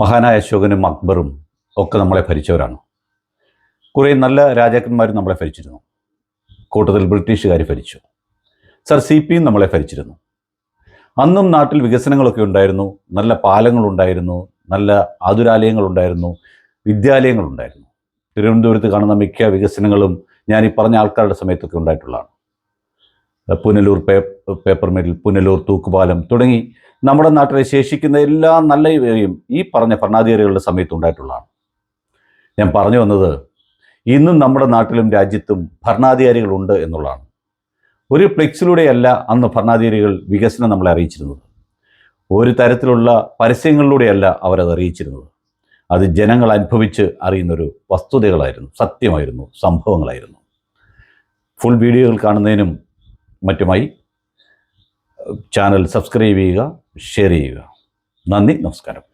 മഹാനായ അശോകനും അക്ബറും ഒക്കെ നമ്മളെ ഭരിച്ചവരാണ്. കുറേ നല്ല രാജാക്കന്മാരും നമ്മളെ ഭരിച്ചിരുന്നു. കൂട്ടത്തിൽ ബ്രിട്ടീഷുകാർ ഭരിച്ചു. സർ CP നമ്മളെ ഭരിച്ചിരുന്നു. അന്നും നാട്ടിൽ വികസനങ്ങളൊക്കെ ഉണ്ടായിരുന്നു. നല്ല പാലങ്ങളുണ്ടായിരുന്നു, നല്ല ആതുരാലയങ്ങളുണ്ടായിരുന്നു, വിദ്യാലയങ്ങളുണ്ടായിരുന്നു. തിരുവനന്തപുരത്ത് കാണുന്ന മിക്ക വികസനങ്ങളും ഞാൻ ഈ പറഞ്ഞ ആൾക്കാരുടെ സമയത്തൊക്കെ ഉണ്ടായിട്ടുള്ളതാണ്. പുനലൂർ പേപ്പർ മിൽ, പുനലൂർ തൂക്കുപാലം തുടങ്ങി നമ്മുടെ നാട്ടിലെ ശേഷിക്കുന്ന എല്ലാ നല്ലവയും ഈ പറഞ്ഞ ഭരണാധികാരികളുടെ സമയത്ത് ഉണ്ടായിട്ടുള്ളതാണ്. ഞാൻ പറഞ്ഞു വന്നത്, ഇന്നും നമ്മുടെ നാട്ടിലും രാജ്യത്തും ഭരണാധികാരികളുണ്ട് എന്നുള്ളതാണ്. ഒരു ഫ്ലെക്സിലൂടെയല്ല അന്ന് ഭരണാധികാരികൾ വികസനം നമ്മളെ അറിയിച്ചിരുന്നത്. ഒരു തരത്തിലുള്ള പരസ്യങ്ങളിലൂടെയല്ല അവരത് അറിയിച്ചിരുന്നത്. അത് ജനങ്ങൾ അനുഭവിച്ച് അറിയുന്നൊരു വസ്തുതകളായിരുന്നു, സത്യമായിരുന്നു, സംഭവങ്ങളായിരുന്നു. ഫുൾ വീഡിയോകൾ കാണുന്നതിനും മറ്റുമായി ചാനൽ സബ്സ്ക്രൈബ് ചെയ്യുക, ഷെയർ ചെയ്യുക. നന്ദി, നമസ്കാരം.